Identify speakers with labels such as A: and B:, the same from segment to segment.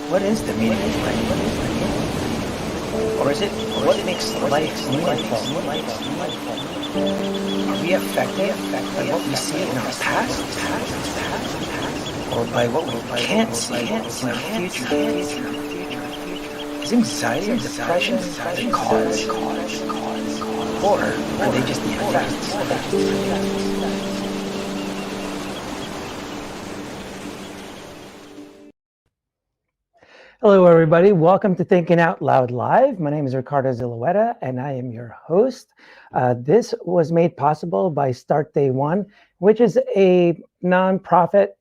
A: What is the meaning of life? Or is it what makes life meaningful? Are we affected by what we see in our past? Or by what we can't see in our future? Is anxiety and depression the cause? Or are they just the effects? Hello, everybody. Welcome to Thinking Out Loud Live. My name is Ricardo and I am your host. This was made possible by Start Day One, which is a nonprofit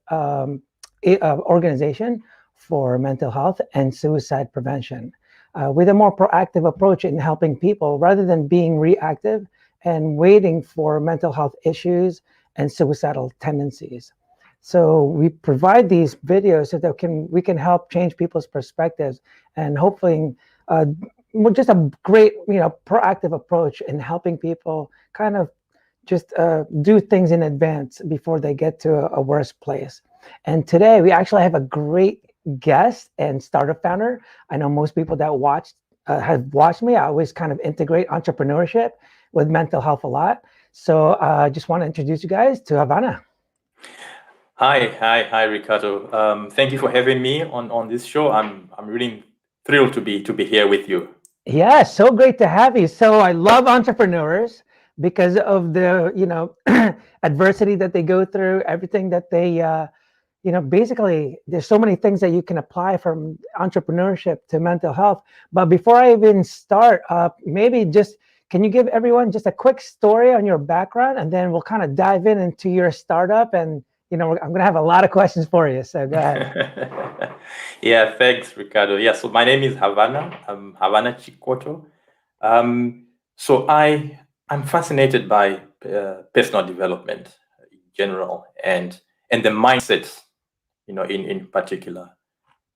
A: organization for mental health and suicide prevention, with a more proactive approach in helping people rather than being reactive and waiting for mental health issues and suicidal tendencies. So we provide these videos so that we can help change people's perspectives and hopefully just a great, proactive approach in helping people kind of just do things in advance before they get to a worse place. And today we actually have a great guest and startup founder. I know most people that have watched me. I always kind of integrate entrepreneurship with mental health a lot. So I just want to introduce you guys to Havana.
B: Hi, Ricardo. Thank you for having me on this show. I'm really thrilled to be here with you.
A: Yeah, so great to have you. So I love entrepreneurs because of the adversity that they go through, everything that they basically there's so many things that you can apply from entrepreneurship to mental health. But before I even start, maybe just can you give everyone just a quick story on your background, and then we'll kind of dive into your startup and I'm going to have a lot of questions for you. So go ahead.
B: Yeah, thanks, Ricardo. Yeah, so my name is Havana. I'm Havana Chikoto. So I'm fascinated by personal development in general and the mindset, in particular,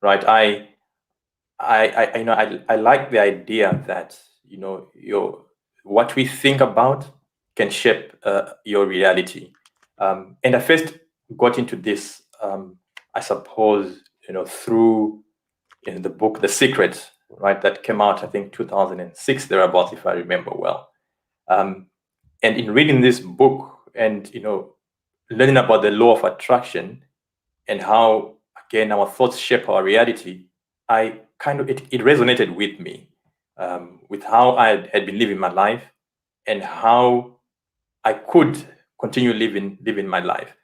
B: right? I like the idea that what we think about can shape your reality. And I first got into this, I suppose, through the book The Secret, right, that came out, I think, 2006 thereabouts, if I remember well. And in reading this book and learning about the law of attraction and how, again, our thoughts shape our reality, it resonated with me, with how I had been living my life and how I could continue living my life.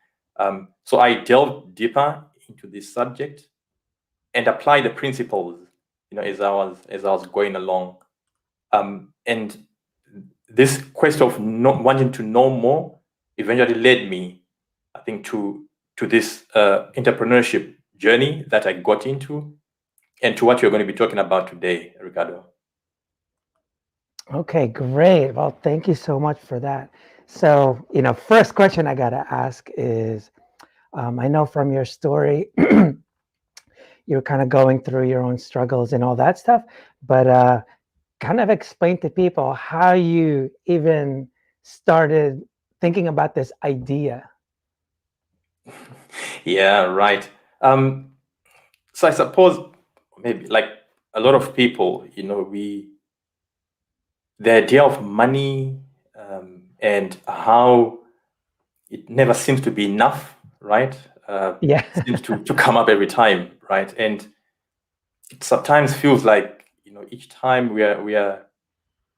B: So I delved deeper into this subject and applied the principles, as I was going along. And this quest of wanting to know more eventually led me, I think, to this entrepreneurship journey that I got into, and to what you're going to be talking about today, Ricardo.
A: Okay, great. Well, thank you so much for that. So, first question I got to ask is, I know from your story, you're kind of going through your own struggles and all that stuff, but kind of explain to people how you even started thinking about this idea.
B: Yeah, right. So I suppose maybe like a lot of people, the idea of money and how it never seems to be enough, right?
A: Yeah.
B: Seems to come up every time, right? And it sometimes feels like each time we are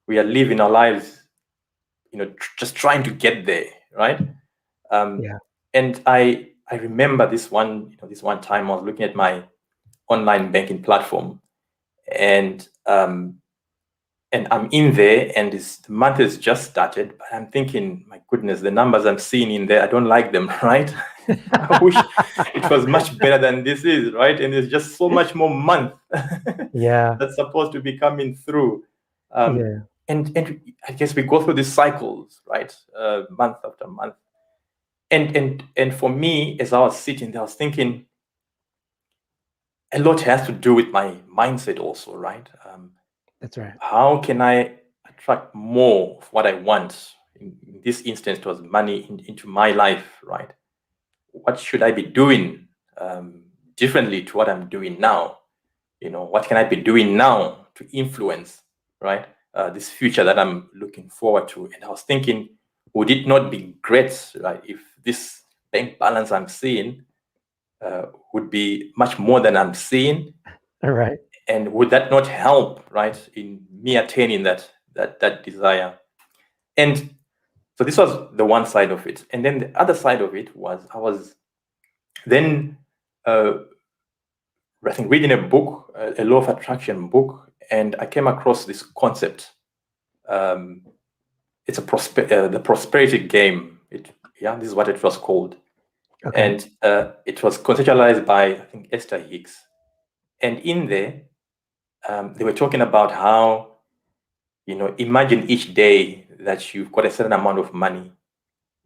B: living our lives, just trying to get there, right?
A: Yeah.
B: And I remember this one time I was looking at my online banking platform, and I'm in there, and the month has just started, but I'm thinking, my goodness, the numbers I'm seeing in there, I don't like them, right? I wish it was much better than this is, right? And there's just so much more month
A: Yeah.
B: that's supposed to be coming through.
A: Yeah.
B: And I guess we go through these cycles, right? Month after month. And for me, as I was sitting there, I was thinking, a lot has to do with my mindset also, right?
A: That's right.
B: How can I attract more of what I want? In this instance, it was money into my life, right? What should I be doing differently to what I'm doing now? what can I be doing now to influence, right, this future that I'm looking forward to? And I was thinking, would it not be great, right, if this bank balance I'm seeing would be much more than I'm seeing?
A: Right.
B: And would that not help, right, in me attaining that desire? And so this was the one side of it. And then the other side of it was I was then I think reading a book, a law of attraction book, and I came across this concept. It's the prosperity game. This is what it was called.
A: Okay.
B: And it was conceptualized by, I think, Esther Hicks. And in there, they were talking about how, imagine each day that you've got a certain amount of money,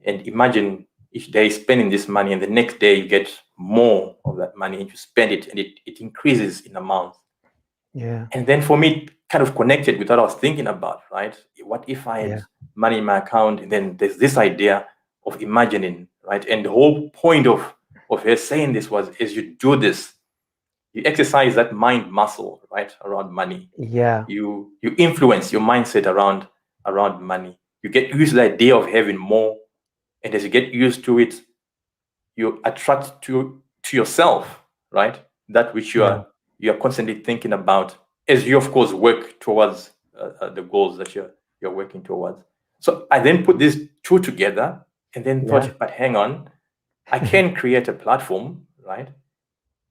B: and imagine each day spending this money, and the next day you get more of that money and you spend it, and it increases in amount.
A: Yeah.
B: And then for me, it kind of connected with what I was thinking about, right? What if I had money in my account, and then there's this idea of imagining, right? And the whole point of her saying this was, as you do this, you exercise that mind muscle, right, around money.
A: Yeah.
B: You influence your mindset around money. You get used to the idea of having more, and as you get used to it, you attract to yourself, right, that which you are constantly thinking about, as you of course work towards the goals that you're working towards. So I then put these two together, and then thought, but hang on, I can create a platform, right,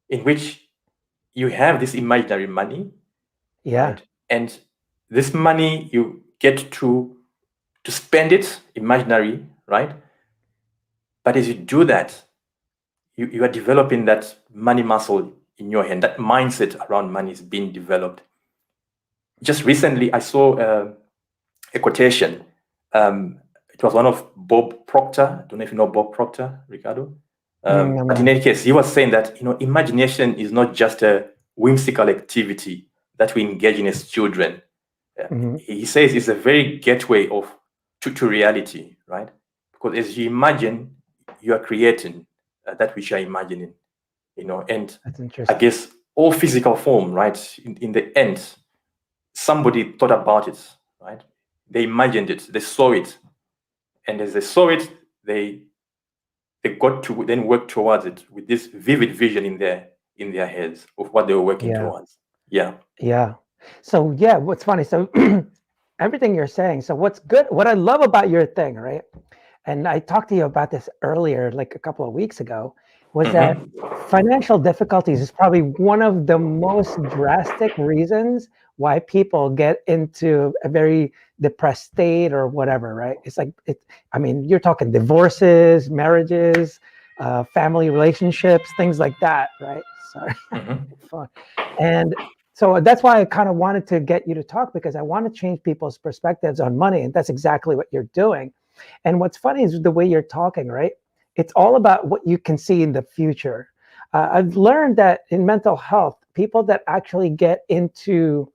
B: in which you have this imaginary money, right, and this money you get to spend it imaginary, right, but as you do that, you are developing that money muscle in your hand. That mindset around money is being developed. Just recently, I saw a quotation. It was one of Bob Proctor. I don't know if you know Bob Proctor, Ricardo. But in any case, he was saying that imagination is not just a whimsical activity that we engage in as children. He says it's a very gateway to reality, right? Because as you imagine, you are creating that which you are imagining, and I guess all physical form, right, in the end, somebody thought about it, right? They imagined it, they saw it, and as they saw it, they got to then work towards it with this vivid vision in their heads of what they were working towards. Yeah.
A: So what's funny, so everything you're saying, so what's good, what I love about your thing, right, and I talked to you about this earlier, like a couple of weeks ago, was that financial difficulties is probably one of the most drastic reasons why people get into a very depressed state or whatever, right? It's like, you're talking divorces, marriages, family relationships, things like that, right? Sorry. And so that's why I kind of wanted to get you to talk, because I want to change people's perspectives on money, and that's exactly what you're doing. And what's funny is the way you're talking, right? It's all about what you can see in the future. I've learned that in mental health, people that actually get into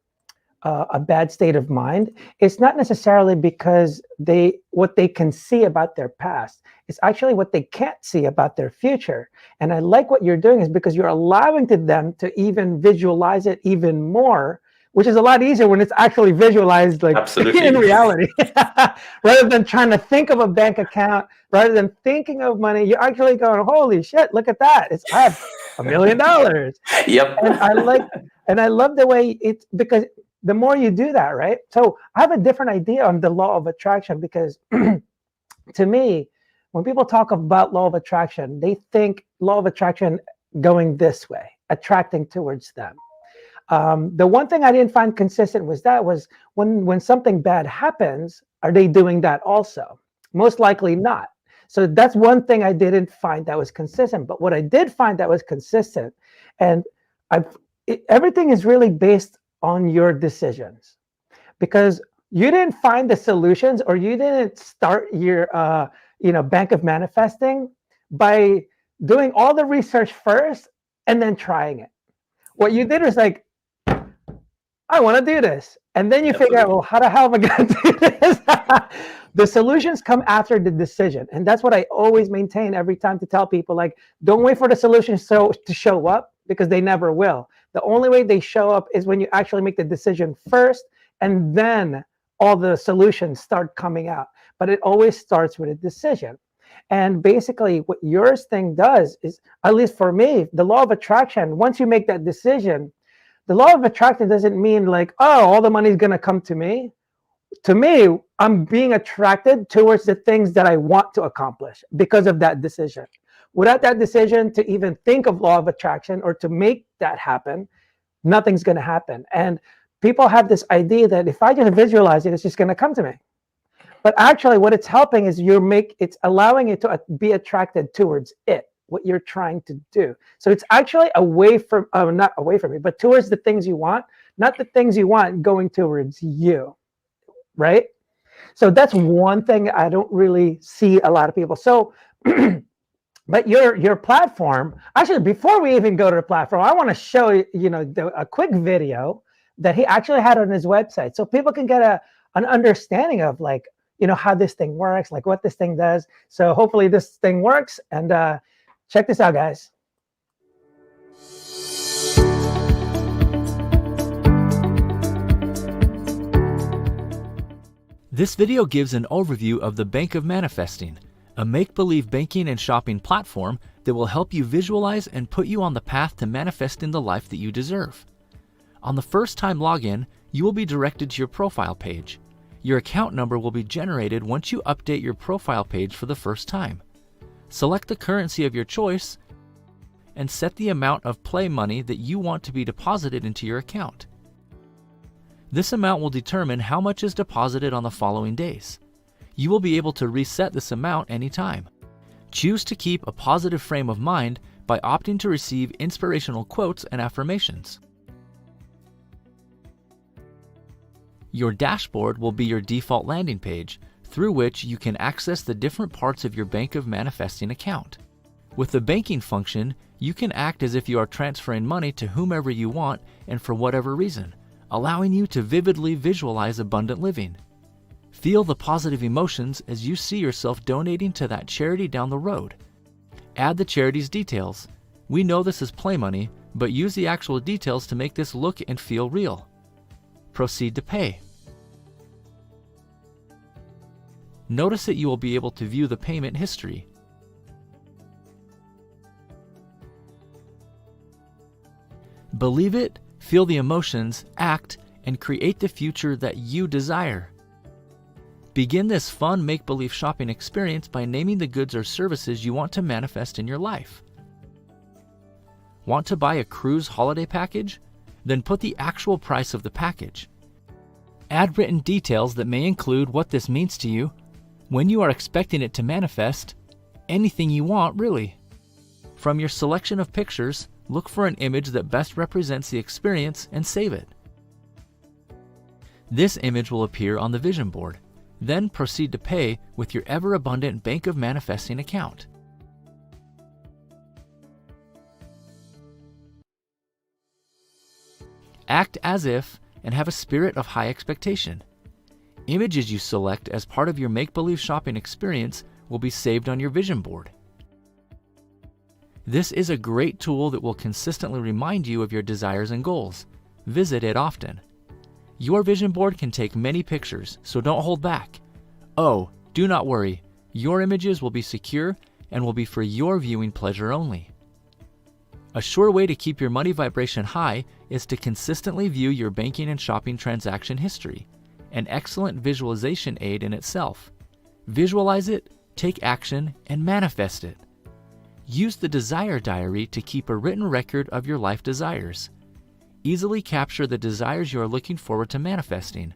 A: a bad state of mind, it's not necessarily because what they can see about their past. It's actually what they can't see about their future. And I like what you're doing is because you're allowing them to even visualize it even more, which is a lot easier when it's actually visualized, like in reality, rather than trying to think of a bank account, rather than thinking of money. You're actually going, holy shit, look at that. I have $1 million.
B: Yep.
A: And I love the way because the more you do that, right? So I have a different idea on the law of attraction, because to me, when people talk about law of attraction, they think law of attraction going this way, attracting towards them. The one thing I didn't find consistent was when something bad happens, are they doing that also? Most likely not. So that's one thing I didn't find that was consistent. But what I did find that was consistent, and everything is really based on your decisions, because you didn't find the solutions, or you didn't start your bank of manifesting by doing all the research first and then trying it. What you did was like, I want to do this. And then you figure out, well, how the hell am I going to do this? The solutions come after the decision. And that's what I always maintain every time to tell people, like, don't wait for the solutions to show up, because they never will. The only way they show up is when you actually make the decision first, and then all the solutions start coming out. But it always starts with a decision. And basically what yours thing does is, at least for me, the law of attraction, once you make that decision, the law of attraction doesn't mean like, oh, all the money is going to come to me. To me, I'm being attracted towards the things that I want to accomplish because of that decision. Without that decision to even think of law of attraction or to make that happen, nothing's going to happen. And people have this idea that if I just visualize it, it's just going to come to me. But actually what it's helping is it's allowing it to be attracted towards it, what you're trying to do. So it's actually away from, not away from you, but towards the things you want, not the things you want going towards you, right? So that's one thing I don't really see a lot of people. So, but your platform, actually, before we even go to the platform, I want to show you, a quick video that he actually had on his website, so people can get an understanding of like, how this thing works, like what this thing does. So hopefully this thing works. And check this out, guys.
C: This video gives an overview of the Bank of Manifesting, a make-believe banking and shopping platform that will help you visualize and put you on the path to manifesting the life that you deserve. On the first time login, you will be directed to your profile page. Your account number will be generated once you update your profile page for the first time. Select the currency of your choice and set the amount of play money that you want to be deposited into your account. This amount will determine how much is deposited on the following days. You will be able to reset this amount anytime. Choose to keep a positive frame of mind by opting to receive inspirational quotes and affirmations. Your dashboard will be your default landing page, through which you can access the different parts of your Bank of Manifesting account. With the banking function, you can act as if you are transferring money to whomever you want and for whatever reason, allowing you to vividly visualize abundant living. Feel the positive emotions as you see yourself donating to that charity down the road. Add the charity's details. We know this is play money, but use the actual details to make this look and feel real. Proceed to pay. Notice that you will be able to view the payment history. Believe it, feel the emotions, act, and create the future that you desire. Begin this fun make-believe shopping experience by naming the goods or services you want to manifest in your life. Want to buy a cruise holiday package? Then put the actual price of the package. Add written details that may include what this means to you, when you are expecting it to manifest, anything you want really. From your selection of pictures, look for an image that best represents the experience and save it. This image will appear on the vision board. Then proceed to pay with your ever-abundant Bank of Manifesting account. Act as if and have a spirit of high expectation. Images you select as part of your make-believe shopping experience will be saved on your vision board. This is a great tool that will consistently remind you of your desires and goals. Visit it often. Your vision board can take many pictures, so don't hold back. Oh, do not worry. Your images will be secure and will be for your viewing pleasure only. A sure way to keep your money vibration high is to consistently view your banking and shopping transaction history, an excellent visualization aid in itself. Visualize it, take action, and manifest it. Use the Desire Diary to keep a written record of your life desires. Easily capture the desires you are looking forward to manifesting.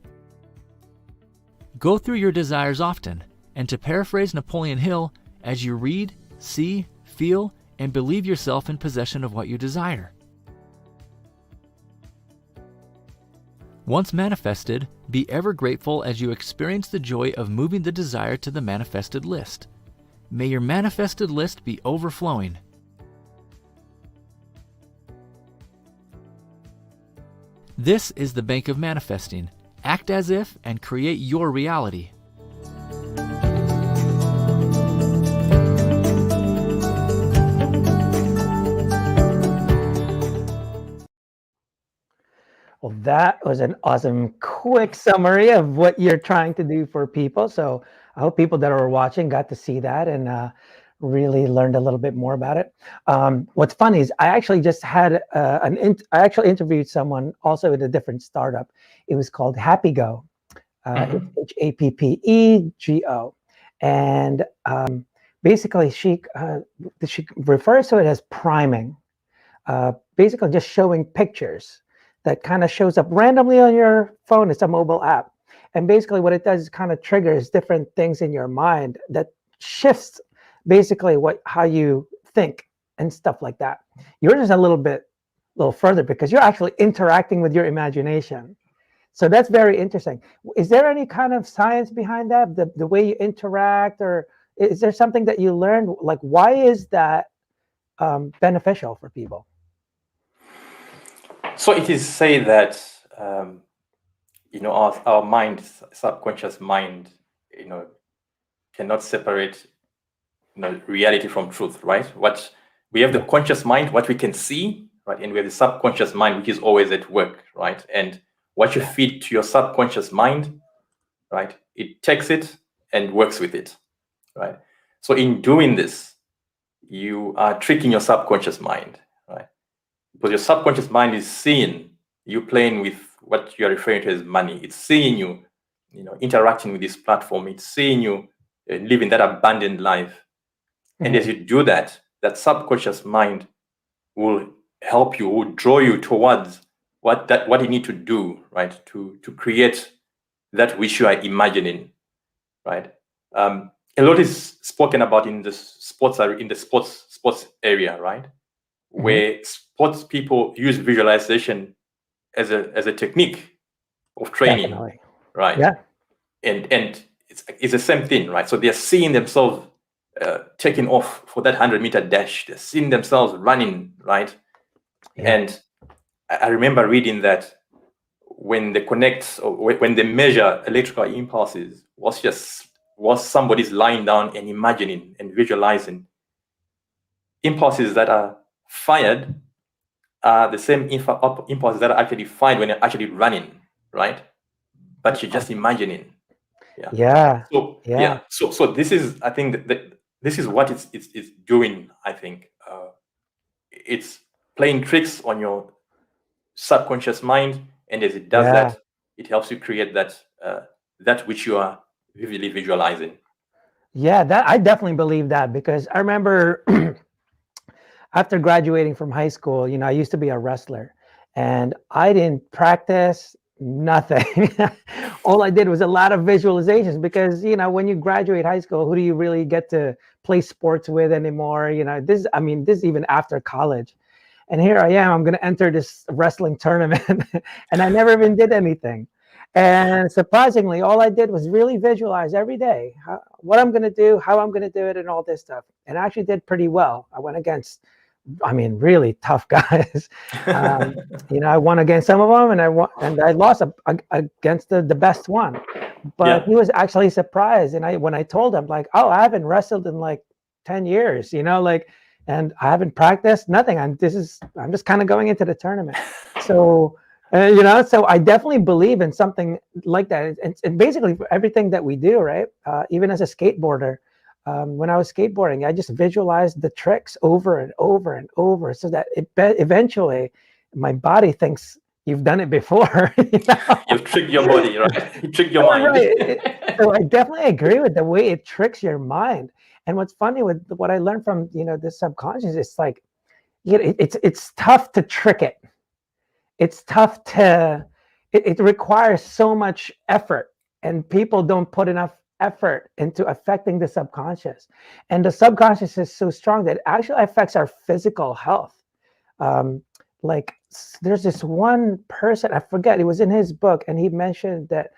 C: Go through your desires often, and to paraphrase Napoleon Hill, as you read, see, feel, and believe yourself in possession of what you desire. Once manifested, be ever grateful as you experience the joy of moving the desire to the manifested list. May your manifested list be overflowing. This is the Bank of Manifesting. Act as if and create your reality.
A: That was an awesome, quick summary of what you're trying to do for people. So I hope people that are watching got to see that and really learned a little bit more about it. What's funny is I actually just had I actually interviewed someone also at a different startup. It was called HappyGo. It's HappyGo, and basically she refers to it as priming. Basically just showing pictures that kind of shows up randomly on your phone. It's a mobile app. And basically what it does is kind of triggers different things in your mind that shifts basically how you think and stuff like that. Yours is a little further because you're actually interacting with your imagination. So that's very interesting. Is there any kind of science behind that? The way you interact, or is there something that you learned? Like, why is that beneficial for people?
B: So it is said that our mind, subconscious mind, cannot separate reality from truth, right? What we have, the conscious mind, what we can see, right, and we have the subconscious mind, which is always at work, right? And what you feed to your subconscious mind, right, it takes it and works with it, right? So in doing this, you are tricking your subconscious mind, right? Because your subconscious mind is seeing you playing with what you are referring to as money. It's seeing you, interacting with this platform. It's seeing you living that abundant life. And as you do that, that subconscious mind will help you, will draw you towards what you need to do, right, to create that which you are imagining, right? A lot is spoken about in the sports area, right? Where sports people use visualization as a technique of training.
A: Definitely.
B: Right?
A: Yeah.
B: And it's the same thing, right? So they're seeing themselves taking off for that 100-meter dash. They're seeing themselves running, right? Yeah. And I remember reading that when they connect or when they measure electrical impulses, was somebody's lying down and imagining and visualizing impulses that are fired are the same impulses that are actually fired when you're actually running, right? But you're just imagining.
A: Yeah.
B: So this is, I think that this is what it's doing. I think it's playing tricks on your subconscious mind, and as it does that, it helps you create that which you are vividly visualizing.
A: Yeah, that I definitely believe that, because I remember after graduating from high school, I used to be a wrestler, and I didn't practice nothing. All I did was a lot of visualizations, because when you graduate high school, who do you really get to play sports with anymore? This is even after college. And here I am, I'm going to enter this wrestling tournament and I never even did anything. And surprisingly, all I did was really visualize every day what I'm going to do, how I'm going to do it, and all this stuff. And I actually did pretty well. I went against, really tough guys. I won against some of them, and I lost against the best one. But he was actually surprised. And when I told him, like, oh, I haven't wrestled in like 10 years, and I haven't practiced nothing. I'm just kind of going into the tournament. So, so I definitely believe in something like that. And basically for everything that we do, right? Even as a skateboarder, when I was skateboarding, I just visualized the tricks over and over and over, so that eventually my body thinks you've done it before.
B: You've tricked your body, right? You tricked your mind.
A: Right. So I definitely agree with the way it tricks your mind. And what's funny with what I learned from the subconscious, it's like it's tough to trick it. It's tough to it requires so much effort, and people don't put enough effort into affecting the subconscious. And the subconscious is so strong that it actually affects our physical health. Like there's this one person, I forget, it was in his book, and he mentioned that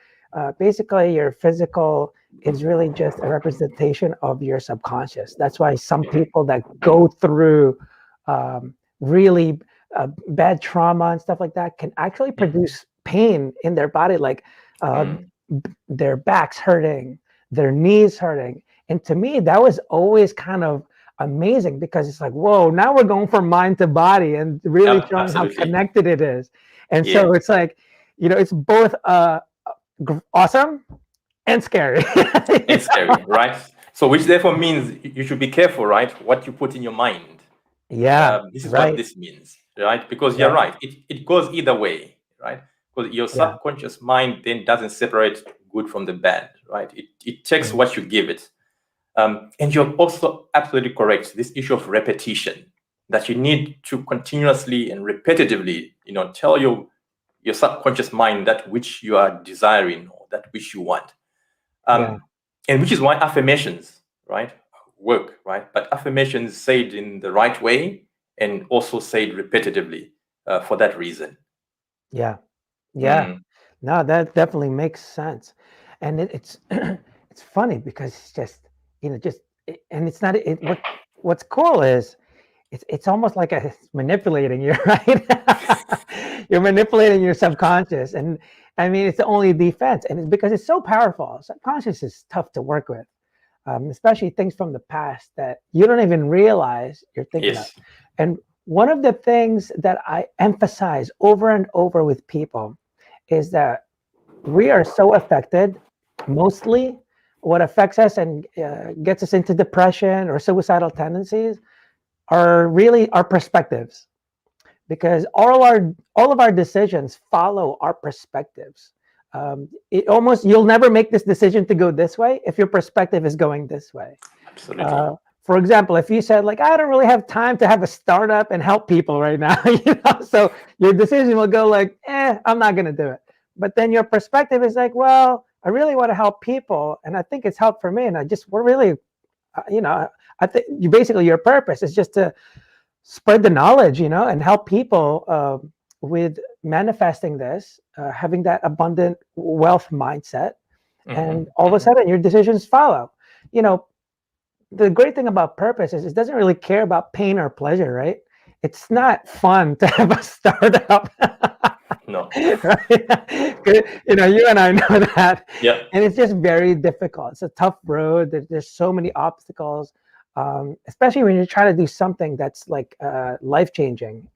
A: basically your physical is really just a representation of your subconscious. That's why some people that go through really bad trauma and stuff like that can actually produce pain in their body, like their backs hurting, their knees hurting. And to me, that was always kind of amazing, because it's like, whoa, now we're going from mind to body and really showing how connected it is. And so it's like, it's both awesome and scary.
B: And scary, right? So which therefore means you should be careful, right? What you put in your mind.
A: Yeah,
B: This is what
A: right.
B: this means, right? Because you're
A: Yeah,
B: right. It goes either way, right? Because your
A: yeah,
B: subconscious mind then doesn't separate good from the bad, right? It takes what you give it. And you're also absolutely correct. This issue of repetition, that you need to continuously and repetitively, tell your subconscious mind that which you are desiring or that which you want.
A: yeah,
B: And which is why affirmations, right, work, right? But affirmations said in the right way and also said repetitively for that reason.
A: yeah, yeah.
B: Mm.
A: No, that definitely makes sense, and it's it's funny because it's just and it's not what's cool is it's almost like it's manipulating you, right? You're manipulating your subconscious, and I mean it's the only defense, and it's because it's so powerful. Subconscious is tough to work with, especially things from the past that you don't even realize you're thinking of.
B: Yes.
A: And one of the things that I emphasize over and over with people is that we are so affected. Mostly what affects us and gets us into depression or suicidal tendencies are really our perspectives, because all of our decisions follow our perspectives. You'll never make this decision to go this way if your perspective is going this way.
B: Absolutely.
A: For example, if you said like, I don't really have time to have a startup and help people right now, so your decision will go like, I'm not going to do it. But then your perspective is like, well, I really want to help people, and I think it's helped for me, and we're really, I think your purpose is just to spread the knowledge, and help people with manifesting this, having that abundant wealth mindset, and all of a sudden your decisions follow. The great thing about purpose is it doesn't really care about pain or pleasure, right? It's not fun to have a startup.
B: No.
A: Right? You and I know that.
B: Yeah.
A: And it's just very difficult. It's a tough road. There's so many obstacles, especially when you're trying to do something that's like life-changing,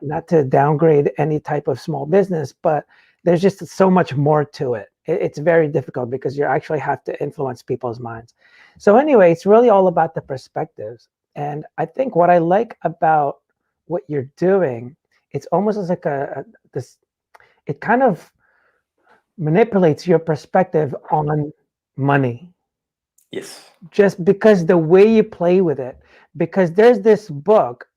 A: not to downgrade any type of small business, but there's just so much more to it. It's very difficult because you actually have to influence people's minds. So anyway, it's really all about the perspectives. And I think what I like about what you're doing, it's almost as like this, it kind of manipulates your perspective on money.
B: Yes.
A: Just because the way you play with it, because there's this book.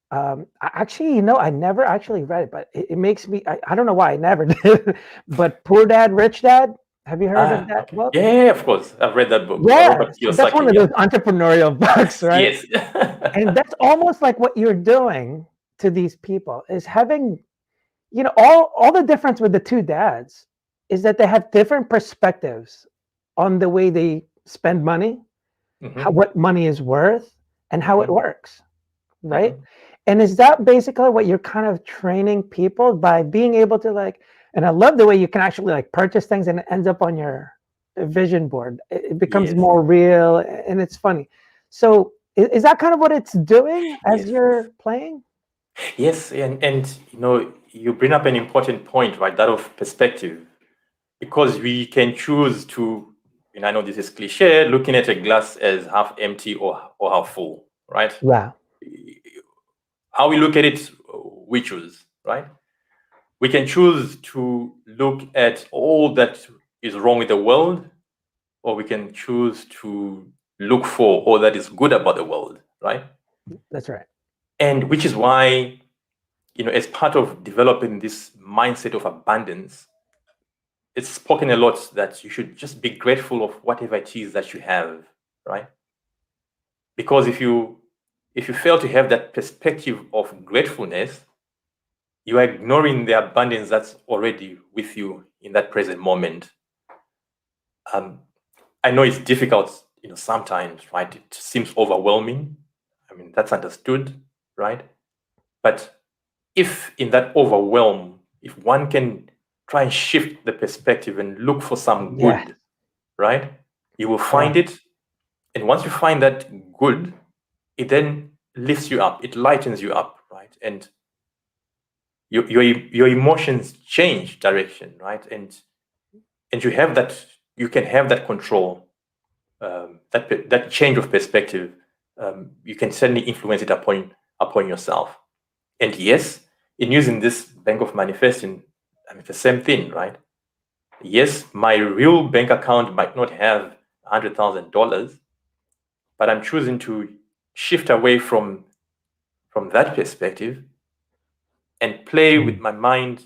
A: Actually, I never actually read it, but it makes me, I don't know why I never did, but Poor Dad, Rich Dad. Have you heard of that
B: Okay.
A: book?
B: Yeah, of course. I've read that book.
A: Yeah,
B: Robert
A: so that's one
B: Kiyosaki.
A: of those entrepreneurial books, right?
B: Yes.
A: And that's almost like what you're doing to these people is having, all the difference with the two dads is that they have different perspectives on the way they spend money, what money is worth, and how it works, right? And is that basically what you're kind of training people by being able to and I love the way you can actually purchase things and it ends up on your vision board. It becomes
B: Yes.
A: more real and it's funny. So is that kind of what it's doing as
B: Yes.
A: you're playing?
B: Yes, and you bring up an important point, right? That of perspective, because we can choose to, and I know this is cliche, looking at a glass as half empty or half full, right?
A: Yeah.
B: How we look at it, we choose, right? We can choose to look at all that is wrong with the world, or we can choose to look for all that is good about the world, right?
A: That's right.
B: And which is why, as part of developing this mindset of abundance, it's spoken a lot that you should just be grateful of whatever it is that you have, right? Because if you fail to have that perspective of gratefulness, you are ignoring the abundance that's already with you in that present moment. I know it's difficult, sometimes, right? It seems overwhelming. I mean, that's understood, right? But if in that overwhelm, if one can try and shift the perspective and look for some
A: Yeah.
B: good, right? You will find it. And once you find that good, it then lifts you up, it lightens you up, right? And your emotions change direction, right? And you can have that control, that change of perspective. You can certainly influence it upon yourself. And yes, in using this bank of manifesting, I mean, the same thing, right? Yes, my real bank account might not have $100,000, but I'm choosing to shift away from that perspective and play with my mind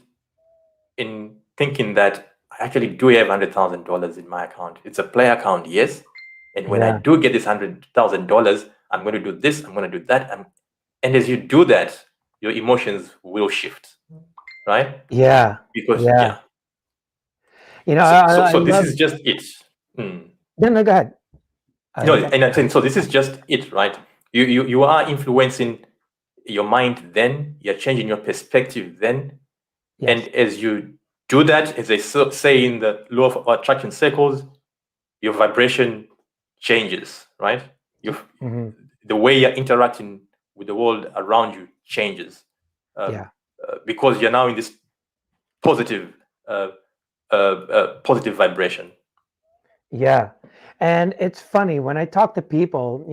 B: in thinking that I actually do have $100,000 in my account. It's a play account, yes. And when I
A: Yeah.
B: do get this $100,000, I'm going to do this, I'm going to do that. And as you do that, your emotions will shift, right?
A: Yeah.
B: Because,
A: Yeah.
B: yeah.
A: You know,
B: So
A: I
B: this
A: love.
B: is just it. Hmm.
A: No, go ahead.
B: No, and I'm saying, so this is just it, right? You are influencing your mind then, you're changing your perspective then.
A: Yes.
B: And as you do that, as they say in the law of attraction circles, your vibration changes, right?
A: Mhm.
B: The way you're interacting with the world around you changes,
A: Yeah.
B: because you're now in this positive, uh, positive vibration.
A: Yeah. And it's funny when I talk to people,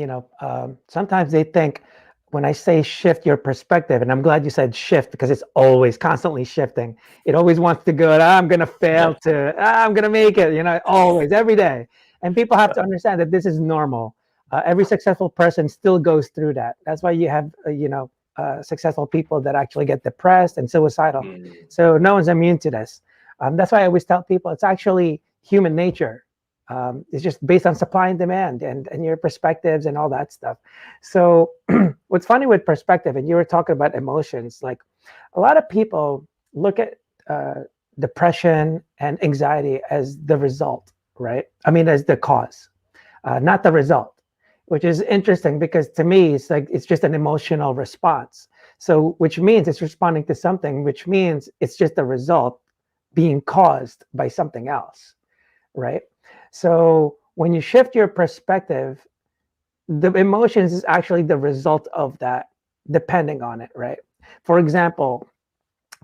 A: sometimes they think when I say shift your perspective, and I'm glad you said shift because it's always constantly shifting. It always wants to go, I'm going to fail
B: Yeah.
A: to, I'm going to make it, always, every day. And people have to understand that this is normal. Every successful person still goes through that. That's why you have, successful people that actually get depressed and suicidal. So no one's immune to this. That's why I always tell people it's actually human nature. It's just based on supply and demand and your perspectives and all that stuff. So what's funny with perspective, and you were talking about emotions, like a lot of people look at depression and anxiety as the result, right? I mean, as the cause, not the result, which is interesting because to me, it's like it's just an emotional response. So which means it's responding to something, which means it's just a result being caused by something else, right? So when you shift your perspective, the emotions is actually the result of that, depending on it, right? For example,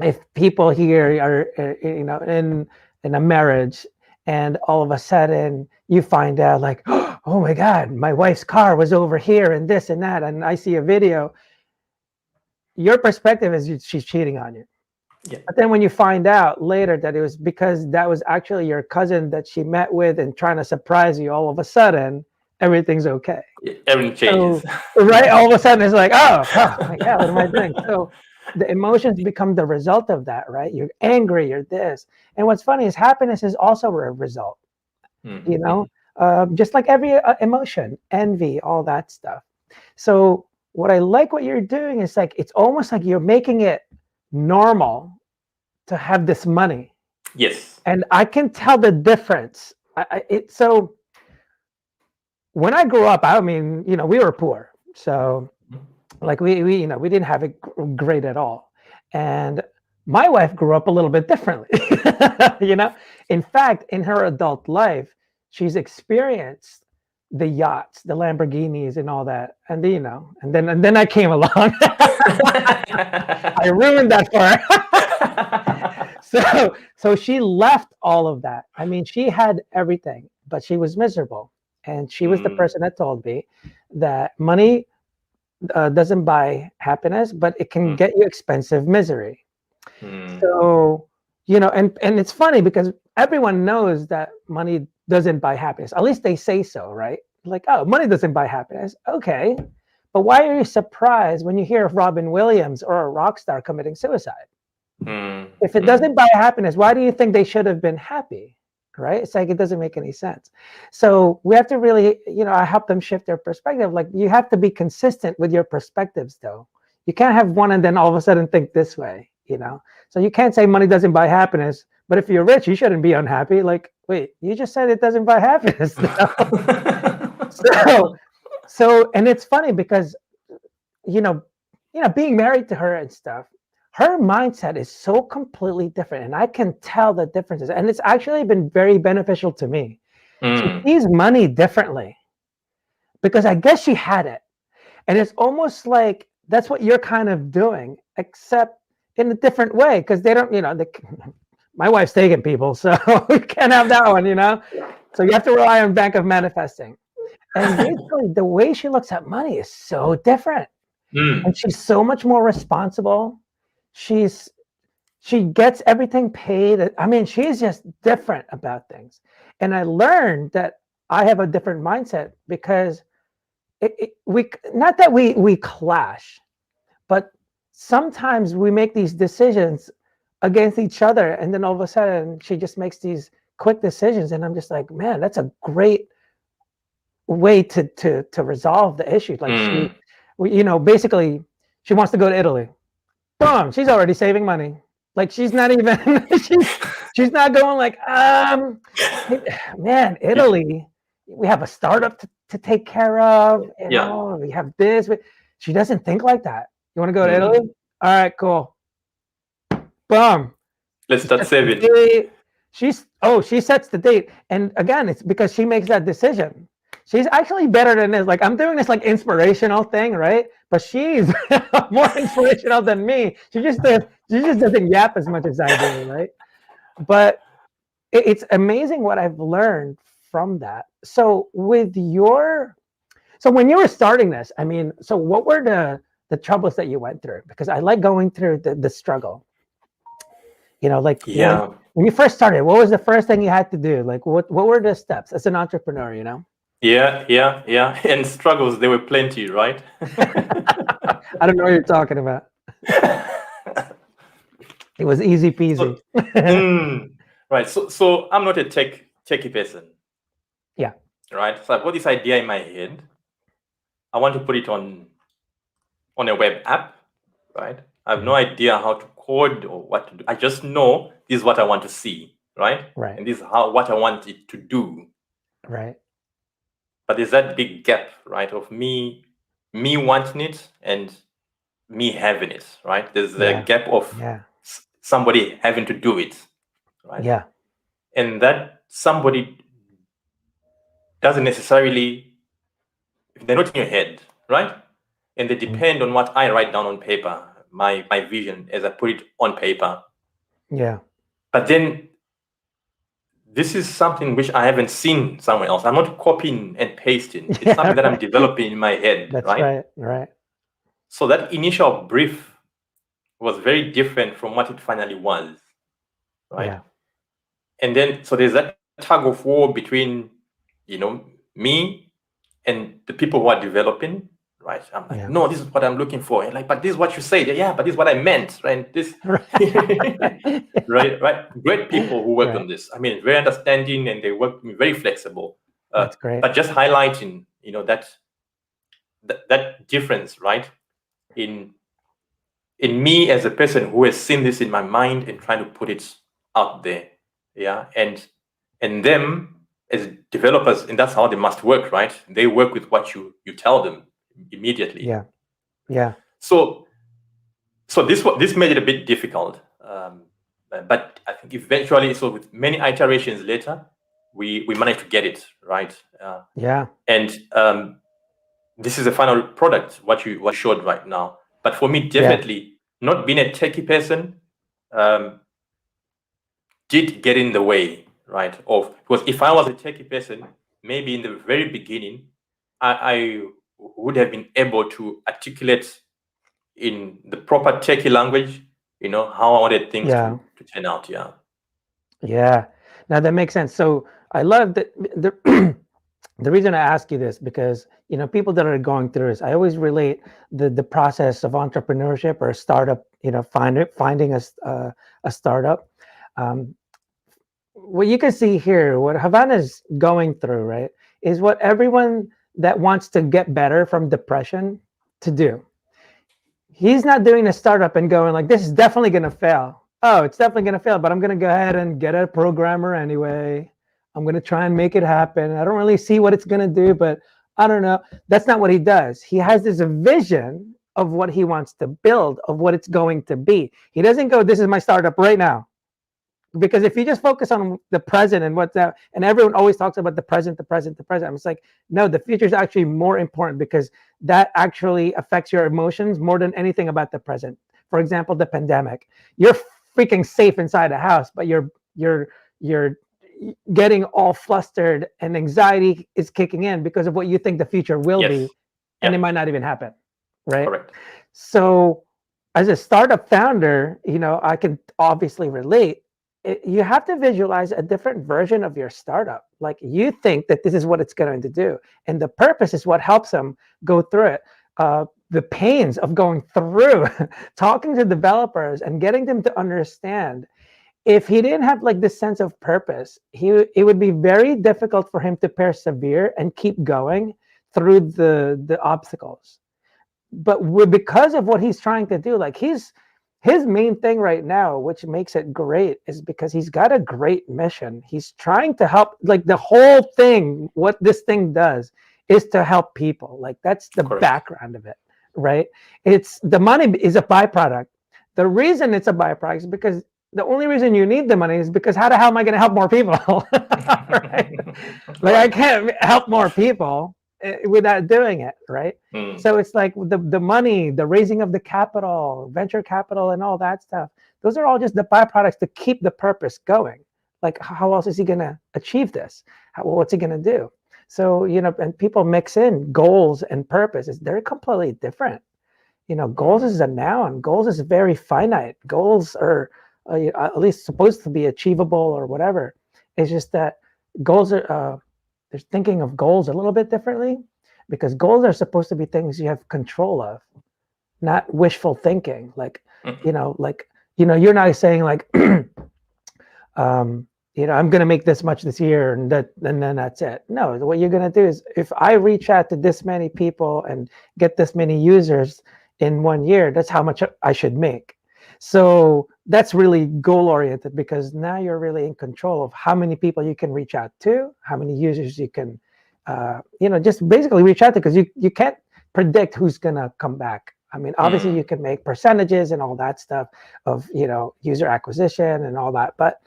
A: if people here are, in a marriage, and all of a sudden you find out, like, oh my God, my wife's car was over here, and this and that, and I see a video, your perspective is she's cheating on you.
B: Yeah.
A: But then when you find out later that it was because that was actually your cousin that she met with and trying to surprise you, all of a sudden, everything's okay.
B: Everything changes.
A: So, right, all of a sudden it's like, oh my God, what am I doing? So the emotions become the result of that, right? You're angry, you're this. And what's funny is happiness is also a result, just like every emotion, envy, all that stuff. So what I like what you're doing is like, it's almost like you're making it normal to have this money.
B: Yes.
A: And I can tell the difference. So when I grew up, I mean, we were poor. So like we we didn't have it great at all. And my wife grew up a little bit differently. In fact, in her adult life, she's experienced the yachts, the Lamborghinis and all that. And then I came along. I ruined that for her. So she left all of that. I mean, she had everything, but she was miserable. And she was the person that told me that money doesn't buy happiness, but it can get you expensive misery. So, and it's funny because everyone knows that money doesn't buy happiness. At least they say so, right? Like, oh, money doesn't buy happiness. Okay. But why are you surprised when you hear of Robin Williams or a rock star committing suicide? If it doesn't buy happiness, why do you think they should have been happy? Right? It's like it doesn't make any sense. So we have to really, I help them shift their perspective. Like you have to be consistent with your perspectives, though. You can't have one and then all of a sudden think this way, So you can't say money doesn't buy happiness, but if you're rich, you shouldn't be unhappy. Like, wait, you just said it doesn't buy happiness. So, and it's funny because, being married to her and stuff, her mindset is so completely different, and I can tell the differences, and it's actually been very beneficial to me. She sees money differently because I guess she had it, and it's almost like that's what you're kind of doing, except in a different way, because they don't, my wife's taking people, so we can't have that one, So you have to rely on Bank of Manifesting. And basically, the way she looks at money is so different. And she's so much more responsible. She gets everything paid. I mean, she's just different about things. And I learned that I have a different mindset, because not that we clash, but sometimes we make these decisions against each other, and then all of a sudden she just makes these quick decisions, and I'm just like, man, that's a great way to resolve the issue. Like she, basically, she wants to go to Italy. Boom, she's already saving money. Like she's not even she's not going like, man, Italy, we have a startup to take care of. We have this. She doesn't think like that. You want to go to Italy? All right, cool. Boom.
B: Let's start saving.
A: She sets the date, and again, it's because she makes that decision. She's actually better than this. Like, I'm doing this like inspirational thing, right? But she's more inspirational than me. She just doesn't yap as much as I do, right? But it's amazing what I've learned from that. So when you were starting this, I mean, so what were the troubles that you went through? Because I like going through the struggle. When you first started, what was the first thing you had to do? Like, what were the steps as an entrepreneur,
B: Yeah. And struggles, there were plenty, right?
A: I don't know what you're talking about. It was easy peasy.
B: Right. So I'm not a techie person.
A: Yeah.
B: Right. So I've got this idea in my head. I want to put it on a web app, right? I have no idea how to code or what to do. I just know this is what I want to see, right?
A: Right.
B: And this is what I want it to do.
A: Right.
B: But there's that big gap, right, of me wanting it and me having it, right? There's the gap of somebody having to do it, right?
A: Yeah.
B: And that somebody doesn't necessarily, they're not in your head, right? And they depend on what I write down on paper, my vision as I put it on paper.
A: Yeah.
B: But then this is something which I haven't seen somewhere else. I'm not copying and pasting. It's something that I'm developing in my head.
A: That's
B: right. So that initial brief was very different from what it finally was. Right.
A: Yeah.
B: And then so there's that tug of war between, me and the people who are developing. Right. I'm like, no, this is what I'm looking for. And like, but this is what you said. Yeah, but this is what I meant. Right. This right. Great people who work on this. I mean, very understanding, and they work very flexible.
A: That's great.
B: But just highlighting, that difference, right? In me as a person who has seen this in my mind and trying to put it out there. Yeah. And them as developers, and that's how they must work, right? They work with what you tell them immediately.
A: Yeah.
B: So this made it a bit difficult, but I think eventually, so with many iterations later, we managed to get it right. And this is the final product, what you showed right now. But for me, definitely not being a techie person did get in the way, right? Because if I was a techie person, maybe in the very beginning, I would have been able to articulate in the proper techie language, how I wanted things to turn out.
A: Yeah. Now that makes sense. So I love that the reason I ask you this, because people that are going through this, I always relate the process of entrepreneurship or a startup, finding a startup. What you can see here, what Havana's going through, right, is what everyone that wants to get better from depression to do. He's not doing a startup and going like, this is definitely going to fail. Oh, it's definitely going to fail, but I'm going to go ahead and get a programmer anyway. I'm going to try and make it happen. I don't really see what it's going to do, but I don't know. That's not what he does. He has this vision of what he wants to build, of what it's going to be. He doesn't go, this is my startup right now. Because if you just focus on the present and what's that, and everyone always talks about the present. I'm just like, no, the future is actually more important, because that actually affects your emotions more than anything about the present. for example, the pandemic. You're freaking safe inside a house, but you're getting all flustered and anxiety is kicking in because of what you think the future will
B: Yes.
A: be, and
B: Yeah.
A: it might not even happen, right?
B: Correct.
A: So as a startup founder, I can obviously relate. You have to visualize a different version of your startup. Like, you think that this is what it's going to do, and the purpose is what helps them go through it. The pains of going through talking to developers and getting them to understand. If he didn't have like this sense of purpose, it would be very difficult for him to persevere and keep going through the obstacles. But because of what he's trying to do, like his main thing right now, which makes it great, is because he's got a great mission. He's trying to help, like the whole thing, what this thing does is to help people. Like, that's the
B: Correct.
A: background of it, right? It's the money is a byproduct. The reason it's a byproduct is because the only reason you need the money is because how the hell am I going to help more people? Right? Like, I can't help more people without doing it, right? So it's like the money, the raising of the capital, venture capital, and all that stuff. Those are all just the byproducts to keep the purpose going. Like, how else is he going to achieve this? What's he going to do? So, and people mix in goals and purpose. They're completely different. Goals is a noun. Goals is very finite. Goals are at least supposed to be achievable or whatever. It's just that goals are, they're thinking of goals a little bit differently, because goals are supposed to be things you have control of, not wishful thinking. Like, you're not saying like, I'm going to make this much this year and then that's it. No, what you're going to do is, if I reach out to this many people and get this many users in 1 year, that's how much I should make. So that's really goal oriented, because now you're really in control of how many people you can reach out to, how many users you can, just basically reach out to, because you can't predict who's going to come back. I mean, obviously you can make percentages and all that stuff of, user acquisition and all that, but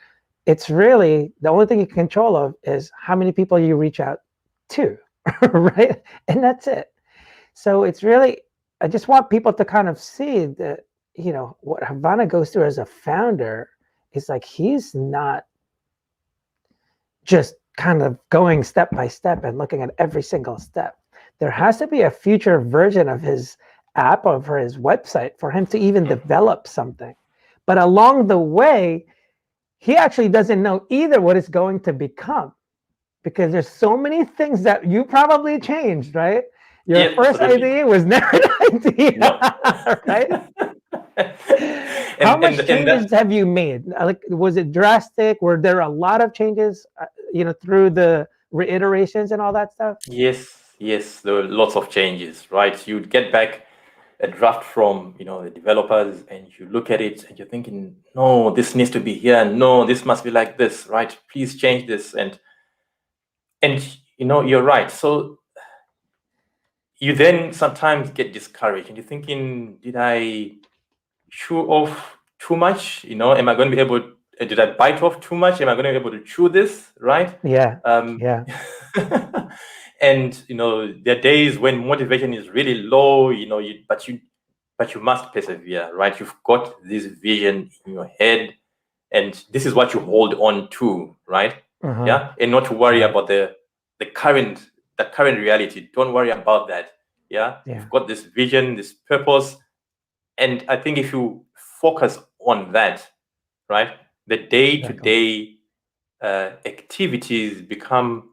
A: it's really the only thing you can control of is how many people you reach out to, right? And that's it. So it's really, I just want people to kind of see that, what Havana goes through as a founder is like, he's not just kind of going step by step and looking at every single step. There has to be a future version of his app or for his website for him to even develop something. But along the way, he actually doesn't know either what it's going to become, because there's so many things that you probably changed, right? Your first idea was never an idea, right? How much changes have you made? Like, was it drastic? Were there a lot of changes, through the reiterations and all that stuff?
B: Yes, there were lots of changes, right? You'd get back a draft from, the developers, and you look at it and you're thinking, no, this needs to be here. No, this must be like this, right? Please change this. And you're right. So you then sometimes get discouraged and you're thinking, did I chew off too much? Am I going to be able, did I bite off too much? Am I going to be able to chew this, right?
A: Yeah.
B: And there are days when motivation is really low, but you must persevere, right? You've got this vision in your head, and this is what you hold on to, right? Yeah, and not to worry about the current reality. Don't worry about that. Yeah, you've got this vision, this purpose, and I think if you focus on that, right, the day-to-day activities become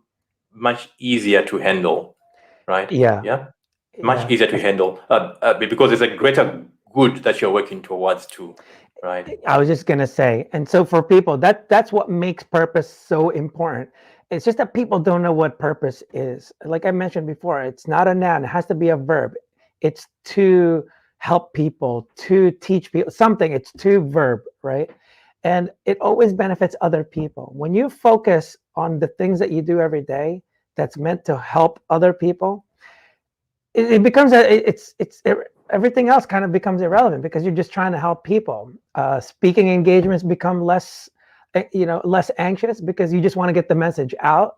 B: much easier to handle, right? Much easier to handle because it's a greater good that you're working towards too, right?
A: I was just gonna say, and so for people, that's what makes purpose so important. It's just that people don't know what purpose is. Like I mentioned before, it's not a noun, it has to be a verb. It's to help people, to teach people something. It's to verb, right? And it always benefits other people. When you focus on the things that you do every day that's meant to help other people, it becomes everything else kind of becomes irrelevant, because you're just trying to help people. Speaking engagements become less anxious, because you just want to get the message out,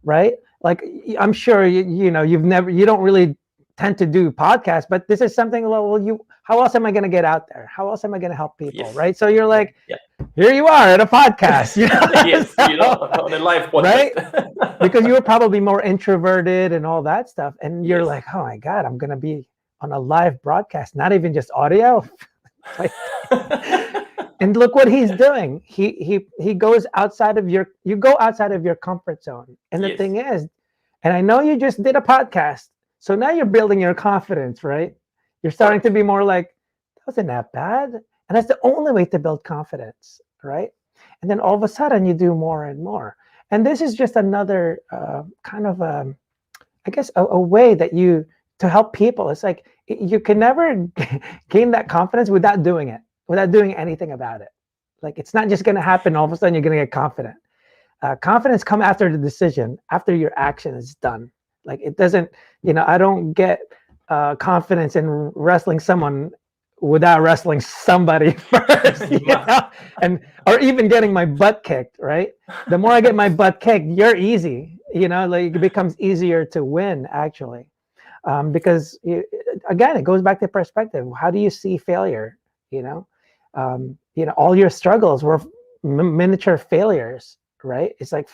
A: right? Like, I'm sure you don't really tend to do podcasts, but this is something, well, how else am I going to get out there? How else am I going to help people?
B: Yes.
A: Right. So you're like,
B: Yeah.
A: here you are at a podcast, you know?
B: Yes, on a live podcast.
A: Right? Because you were probably more introverted and all that stuff. And you're
B: Yes.
A: like, oh my God, I'm going to be on a live broadcast, not even just audio. And look what he's doing. He goes outside of you go outside of your comfort zone. And the
B: Yes.
A: thing is, and I know you just did a podcast, so now you're building your confidence, right? You're starting to be more like, that wasn't that bad. And that's the only way to build confidence, right? And then all of a sudden you do more and more. And this is just another kind of, I guess, a way that to help people. It's like you can never gain that confidence without doing it, without doing anything about it. Like it's not just going to happen. All of a sudden you're going to get confident. Confidence come after the decision, after your action is done. Like it doesn't, I don't get confidence in wrestling someone without wrestling somebody first, or even getting my butt kicked, right? The more I get my butt kicked, you're easy, like it becomes easier to win actually. Because again, it goes back to perspective. How do you see failure? All your struggles were miniature failures, right? It's like,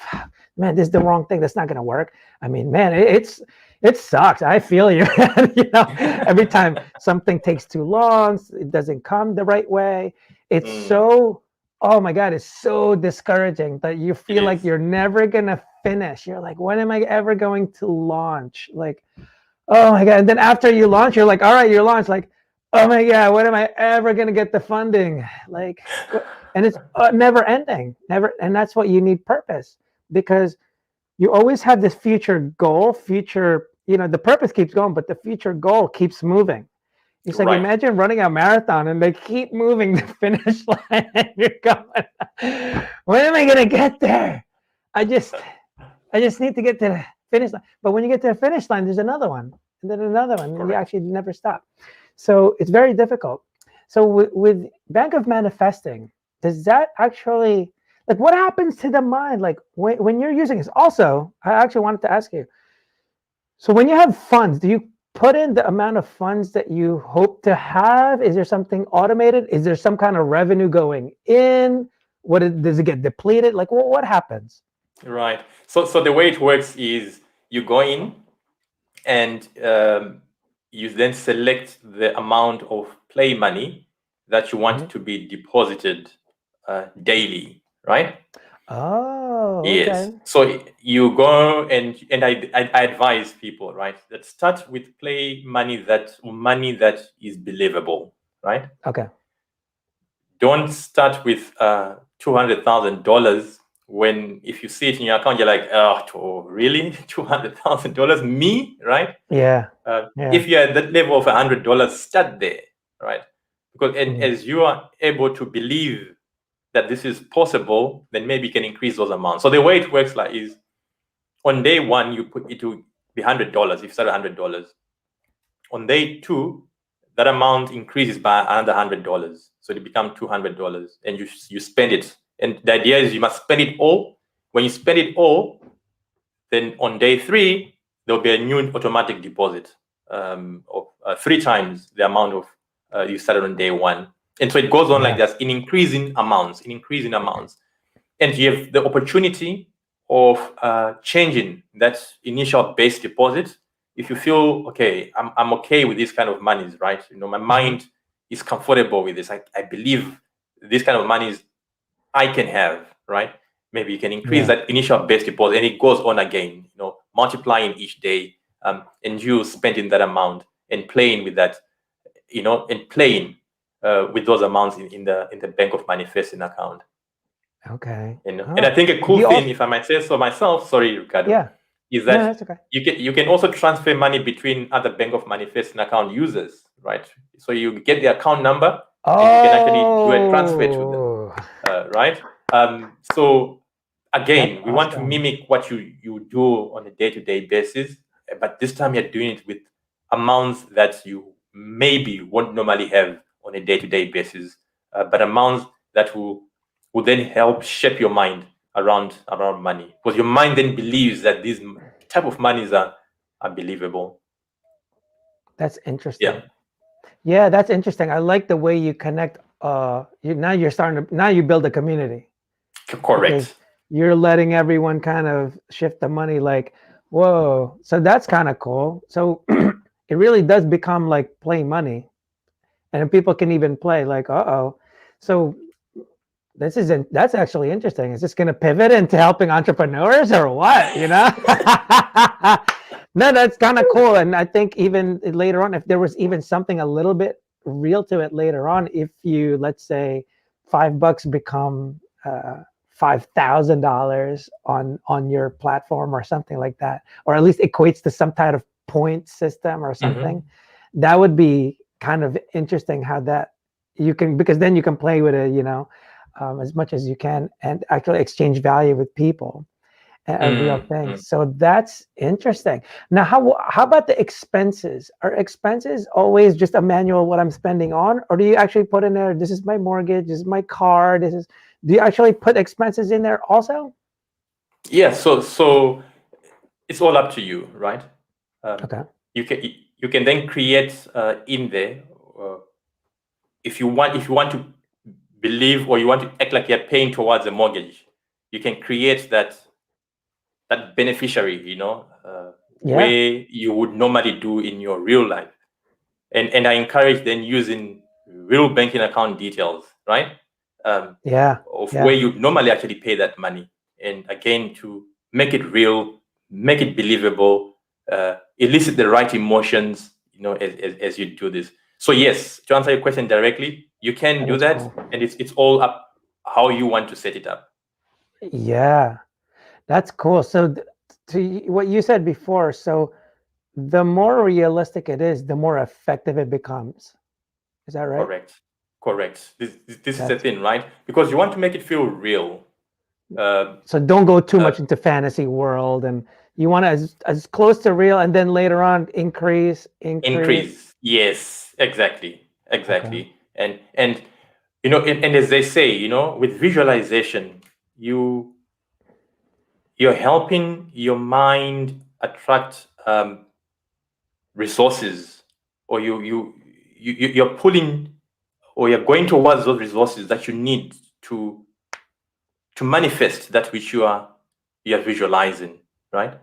A: man, this is the wrong thing. That's not going to work. I mean, man, it sucks. I feel you. Every time something takes too long, it doesn't come the right way. It's so, oh my God, it's so discouraging that you feel like you're never going to finish. You're like, when am I ever going to launch? Like, oh my God. And then after you launch, you're like, all right, you're launched. Like, oh my God, when am I ever going to get the funding? Like, and it's never ending, never. And that's what you need, purpose, because you always have this future goal, the purpose keeps going, but the future goal keeps moving. It's like, imagine running a marathon and they keep moving the finish line and you're going, when am I going to get there? I just need to get to the finish line. But when you get to the finish line, there's another one and then another one, and you actually never stop. So it's very difficult. So with Bank of Manifesting, does that actually, like, what happens to the mind? Like when you're using this? Also, I actually wanted to ask you, so when you have funds, do you put in the amount of funds that you hope to have? Is there something automated? Is there some kind of revenue going in? Does it get depleted? Like, what happens?
B: Right. So the way it works is you go in and you then select the amount of play money that you want to be deposited daily, right?
A: Oh,
B: yes.
A: okay.
B: So you go and I advise people, right, that start with play money that is believable, right?
A: Okay.
B: Don't start with $200,000 when if you see it in your account, you're like, oh, really? $200,000, me, right?
A: Yeah.
B: If you're at that level of $100, start there, right? Because as you are able to believe that this is possible, then maybe you can increase those amounts. So the way it works is on day one, you put it to be $100. If you start $100, on day two, that amount increases by another $100, so it becomes $200, and you spend it. And the idea is you must spend it all. When you spend it all, then on day three there'll be a new automatic deposit of 3 times the amount of you started on day one. And so it goes on like that in increasing amounts, and you have the opportunity of changing that initial base deposit. If you feel, okay, I'm okay with this kind of monies, right? My mind is comfortable with this. I believe this kind of monies I can have, right? Maybe you can increase that initial base deposit, and it goes on again, multiplying each day, and you spending that amount and playing with that, and playing with those amounts in the Bank of Manifesting account.
A: Okay.
B: And I think a cool thing, if I might say so myself, sorry, Ricardo, is that
A: that's okay.
B: you can also transfer money between other Bank of Manifesting account users, right? So you get the account number and you can actually do a transfer to them, right? So again, we want to mimic what you do on a day-to-day basis, but this time you're doing it with amounts that you maybe won't normally have on a day-to-day basis, but amounts that will then help shape your mind around money, because your mind then believes that these type of monies are believable.
A: That's
B: Yeah,
A: interesting. Yeah, that's interesting. I like the way you connect. Now you're starting to, now you build a community because
B: correct.
A: you're letting everyone kind of shift the money. Like, whoa. So that's kind of cool. So it really does become like play money, and people can even play like, uh-oh. So that's actually interesting. Is this going to pivot into helping entrepreneurs or what? No, that's kind of cool. And I think even later on, if there was even something a little bit real to it later on, if you, let's say, $5 become $5,000 on your platform or something like that, or at least equates to some kind of point system or something, that would be kind of interesting how that you can, because then you can play with it, as much as you can and actually exchange value with people, a real thing. So that's interesting. Now, how about the expenses? Are expenses always just a manual what I'm spending on, or do you actually put in there, this is my mortgage, this is my car, do you actually put expenses in there also?
B: Yeah, so it's all up to you, right?
A: Okay.
B: You can then create in there, uh, if you want to believe or you want to act like you're paying towards a mortgage, you can create that beneficiary,
A: Yeah.
B: where you would normally do in your real life. And I encourage then using real banking account details, right?
A: Yeah.
B: Of where
A: Yeah.
B: you normally actually pay that money. And again, to make it real, make it believable, elicit the right emotions, as you do this. So yes, to answer your question directly, you can
A: That
B: do
A: is
B: that,
A: cool.
B: and it's all up how you want to set it up.
A: Yeah. That's cool. So what you said before, so the more realistic it is, the more effective it becomes. Is that right?
B: Correct. Correct. This is the
A: That's
B: thing, right? Because you want to make it feel real. Uh,
A: so don't go too
B: uh,
A: much into fantasy world, and you want to as close to real, and then later on increase.
B: Increase. Yes, exactly.
A: Okay.
B: Exactly. And and as they say, with visualization, you're helping your mind attract resources, or you're pulling, or you're going towards those resources that you need to manifest that which you're visualizing, right?
A: That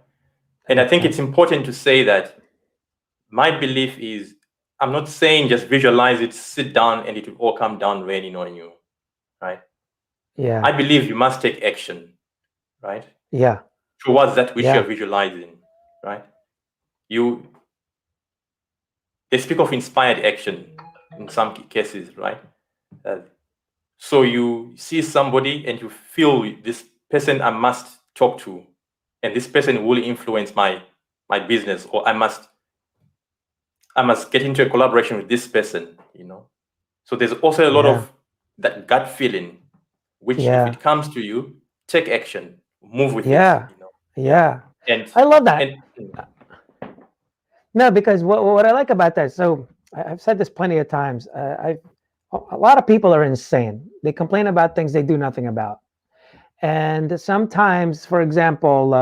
B: And I
A: makes
B: think it's
A: sense.
B: important to say that my belief is, I'm not saying just visualize it, sit down, and it will all come down raining on you, right? I
A: Yeah.
B: believe you must take action, right,
A: Yeah.
B: towards that which you're
A: Yeah.
B: visualizing, right? You They speak of inspired action in some cases, right? Uh, so you see somebody and you feel this person I must talk to, and this person will influence my business, or I must get into a collaboration with this person. So there's also a lot
A: Yeah.
B: of that gut feeling, which if
A: Yeah.
B: it comes to you, take action, move with it.
A: Yeah.
B: Yeah,
A: Yeah.
B: and
A: I love that.
B: and
A: No, because what I like about that, so I've said this plenty of times. A lot of people are insane. They complain about things they do nothing about. And sometimes, for example,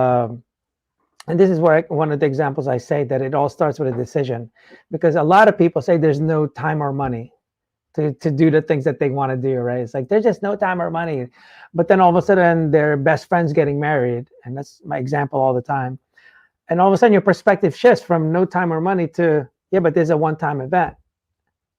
A: and this is where one of the examples I say that it all starts with a decision, because a lot of people say there's no time or money to do the things that they want to do, right? It's like there's just no time or money. But then all of a sudden their best friend's getting married, and that's my example all the time. And all of a sudden your perspective shifts from no time or money to, yeah, but there's a one-time event.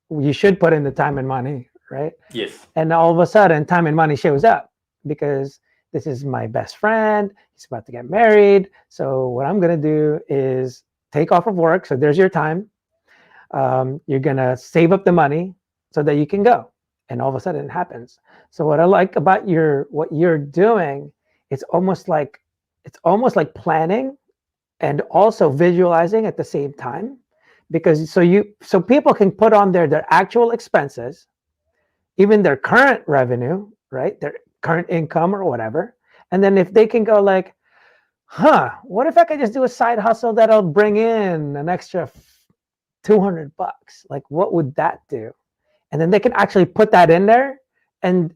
A: You should put in the time and money, right?
B: yes,
A: And all of a sudden time and money shows up because this is my best friend, he's about to get married, so what I'm going to do is take off of work, so there's your time. You're going to save up the money so that you can go, and all of a sudden it happens. So what I like about what you're doing, it's almost like planning and also visualizing at the same time, because so people can put on their actual expenses, even their current revenue, right? Their current income or whatever. And then if they can go like, what if I could just do a side hustle that'll bring in an extra $200? Like, what would that do? And then they can actually put that in there, and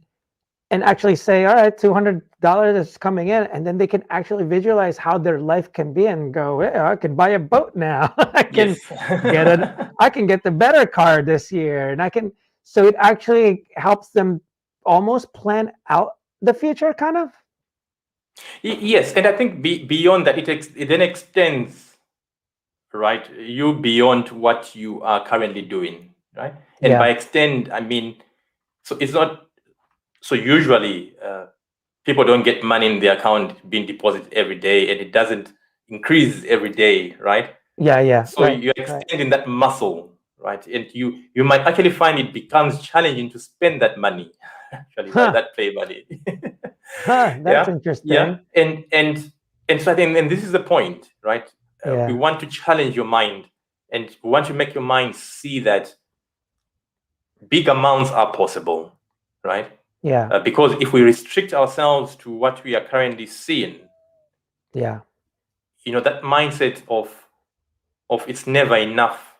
A: and actually say, all right, $200 is coming in, and then they can actually visualize how their life can be and go, hey, I can buy a boat now. I can I can get the better car this year, and I can. So it actually helps them almost plan out the future, kind of.
B: Yes, and I think beyond that, it then extends, right, you beyond what you are currently doing, right? And by extend, I mean, so it's not, so usually people don't get money in their account being deposited every day, and it doesn't increase every day, right?
A: Yeah.
B: So you're extending that muscle, right? And you might actually find it becomes challenging to spend that money, actually, by that play money.
A: That's interesting.
B: Yeah, and so I think, and this is the point, right? We want to challenge your mind, and we want to make your mind see that big amounts are possible, right?
A: Yeah.
B: Because if we restrict ourselves to what we are currently seeing,
A: Yeah.
B: That mindset of it's never enough,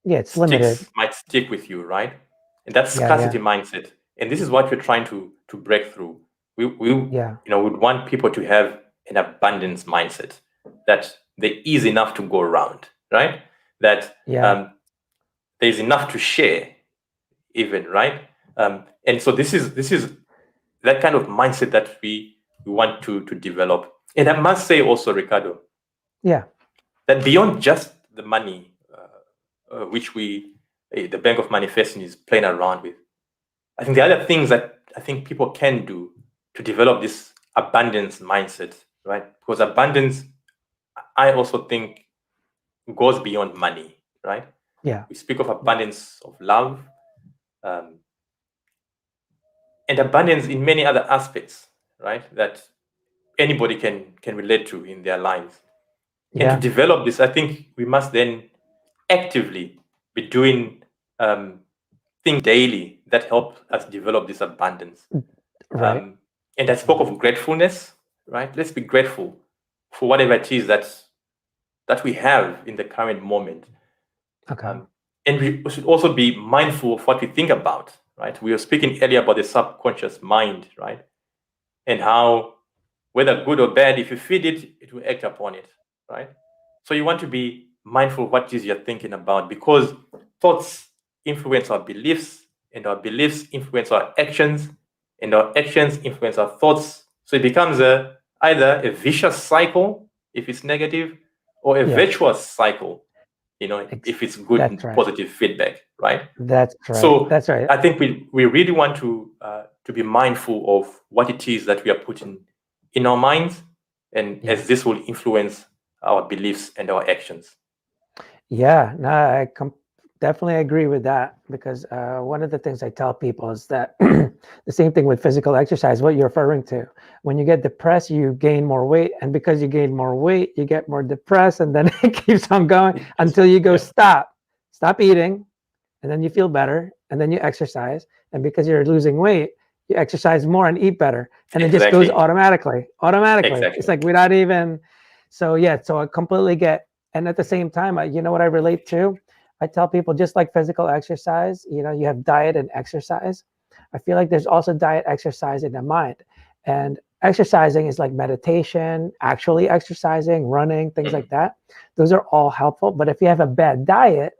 A: it's limited,
B: might stick with you, right? And that scarcity mindset, and this is what we're trying to break through. We would want people to have an abundance mindset, that there is enough to go around, right? That there's enough to share, even, right? And so this is that kind of mindset that we want to develop. And I must say also, Ricardo, that beyond just the money, which the Bank of Manifesting is playing around with, I think the other things that I think people can do to develop this abundance mindset, right? Because abundance, I also think, goes beyond money, right?
A: Yeah.
B: We speak of abundance of love, and abundance in many other aspects, right? That anybody can relate to in their lives. And to develop this, I think we must then actively be doing things daily that help us develop this abundance.
A: Right.
B: And I spoke of gratefulness, right? Let's be grateful for whatever it is that we have in the current moment.
A: Okay.
B: And we should also be mindful of what we think about, right? We were speaking earlier about the subconscious mind, right? And how, whether good or bad, if you feed it, it will act upon it, right? So you want to be mindful of what it is you're thinking about, because thoughts influence our beliefs, and our beliefs influence our actions, and our actions influence our thoughts. So it becomes either a vicious cycle if it's negative, or a virtuous cycle, if it's good and positive feedback, right?
A: That's right.
B: So
A: that's right.
B: I think we really want to be mindful of what it is that we are putting in our minds, and as this will influence our beliefs and our actions.
A: Yeah, no, I definitely agree with that, because one of the things I tell people is that the same thing with physical exercise, what you're referring to. When you get depressed, you gain more weight, and because you gain more weight, you get more depressed, and then it keeps on going until you go stop eating, and then you feel better, and then you exercise, and because you're losing weight, you exercise more and eat better, and it just goes automatically. It's like without even. So I completely get. And at the same time, you know what I relate to? I tell people, just like physical exercise, you have diet and exercise. I feel like there's also diet, exercise in the mind. And exercising is like meditation, actually exercising, running, things like that. Those are all helpful. But if you have a bad diet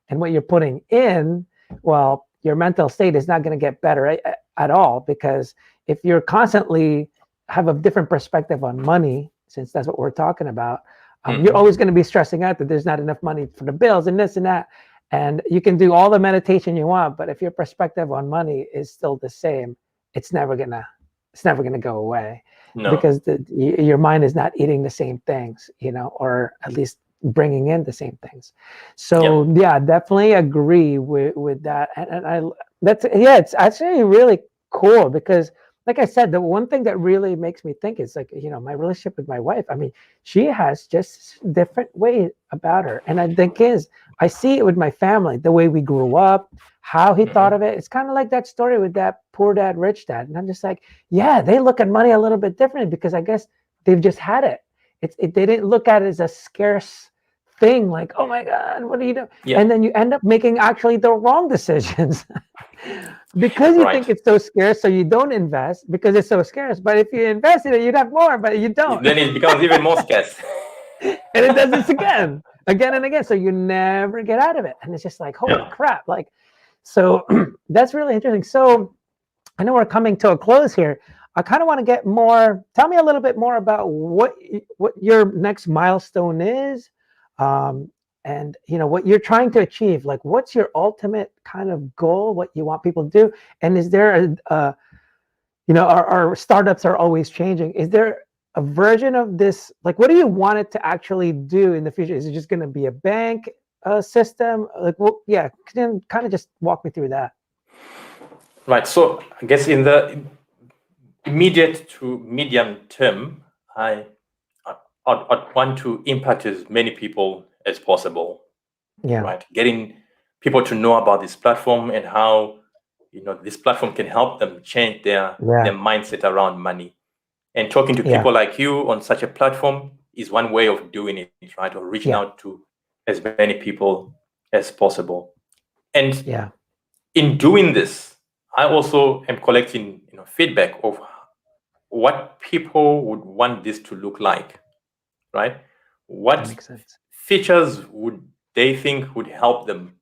A: and what you're putting in, well, your mental state is not going to get better at all, because if you're constantly have a different perspective on money, since that's what we're talking about, you're always going to be stressing out that there's not enough money for the bills and this and that. And you can do all the meditation you want, but if your perspective on money is still the same, it's never gonna go away. No. Because your mind is not eating the same things, or at least bringing in the same things. So definitely agree with that. And it's actually really cool, because like I said, the one thing that really makes me think is like, my relationship with my wife. I mean, she has just different way about her. And I think I see it with my family, the way we grew up, how he thought of it. It's kind of like that story with that poor dad, rich dad. And I'm just like, they look at money a little bit differently, because I guess they've just had it. They didn't look at it as a scarce thing, like, oh my God, what do you do? And then you end up making actually the wrong decisions. because you
B: Right.
A: think it's so scarce, so you don't invest because it's so scarce. But if you invest in it, you'd have more, but you don't.
B: Then it becomes even more scarce.
A: And it does this again and again. So you never get out of it. And it's just like, holy crap. Like, so that's really interesting. So I know we're coming to a close here. I kind of want to get more, tell me a little bit more about what your next milestone is. And what you're trying to achieve, like what's your ultimate kind of goal, what you want people to do, and is there our startups are always changing. Is there a version of this, like what do you want it to actually do in the future? Is it just going to be a bank system? Like, well, yeah, can you kind of just walk me through that?
B: Right. So I guess in the immediate to medium term, I'd want to impact as many people as possible.
A: Yeah.
B: Right. Getting people to know about this platform and how this platform can help them change their mindset around money. And talking to people like you on such a platform is one way of doing it, right? Or reaching out to as many people as possible. And in doing this, I also am collecting feedback of what people would want this to look like, right? What features would they think would help them,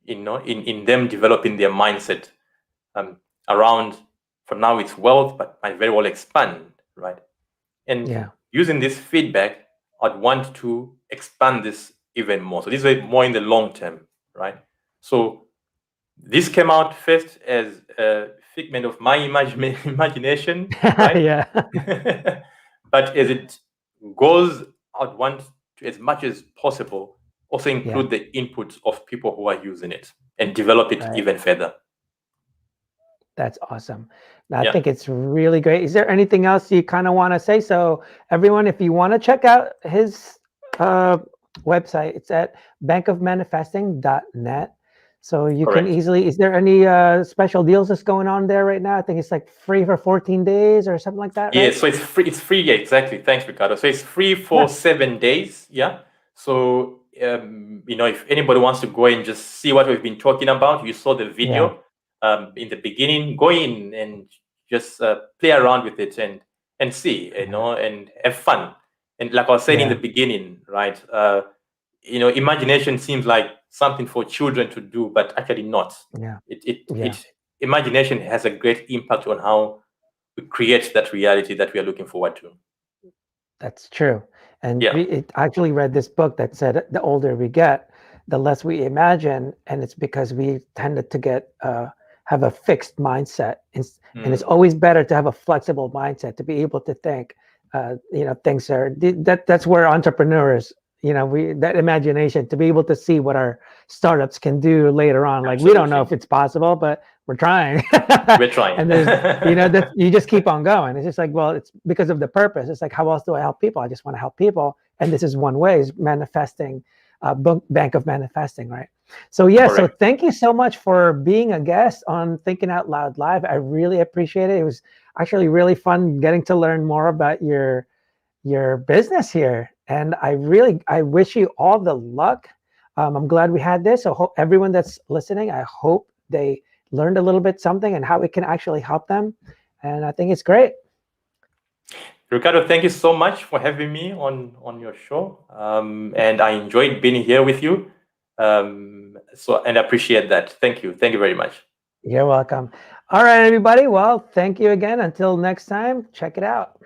B: in them developing their mindset around, for now it's wealth, but might very well expand, right? And using this feedback, I'd want to expand this even more. So this is more in the long term, right? So this came out first as a figment of my imagination, right? But as it goes, I'd want to, as much as possible, also include the input of people who are using it and develop it even further.
A: That's awesome. I think it's really great. Is there anything else you kind of want to say? So everyone, if you want to check out his website, it's at bankofmanifesting.net. So you can easily, is there any special deals that's going on there right now? I think it's like free for 14 days or something like that, right?
B: Yeah, so it's free. It's free, yeah, exactly. Thanks, Ricardo. So it's free for 7 days, yeah. So, if anybody wants to go and just see what we've been talking about, you saw the video in the beginning, go in and just play around with it and see, and have fun. And like I was saying in the beginning, right, imagination seems like something for children to do, but actually not. Imagination has a great impact on how we create that reality that we are looking forward to.
A: That's true. And I actually read this book that said the older we get, the less we imagine, and it's because we tended to have a fixed mindset, and it's always better to have a flexible mindset, to be able to think. Things are that's where entrepreneurs, that imagination, to be able to see what our startups can do later on. Like, we don't know if it's possible, but we're trying.
B: We're trying.
A: And there's, you just keep on going. It's just like, well, it's because of the purpose. It's like, how else do I help people? I just want to help people. And this is one way, is manifesting, Bank of Manifesting, right? So so thank you so much for being a guest on Thinking Out Loud Live. I really appreciate it. It was actually really fun getting to learn more about your business here. And I wish you all the luck. I'm glad we had this. So hope everyone that's listening, I hope they learned a little bit something and how it can actually help them. And I think it's great.
B: Ricardo, thank you so much for having me on your show. And I enjoyed being here with you. And I appreciate that. Thank you. Thank you very much.
A: You're welcome. All right, everybody. Well, thank you again. Until next time, check it out.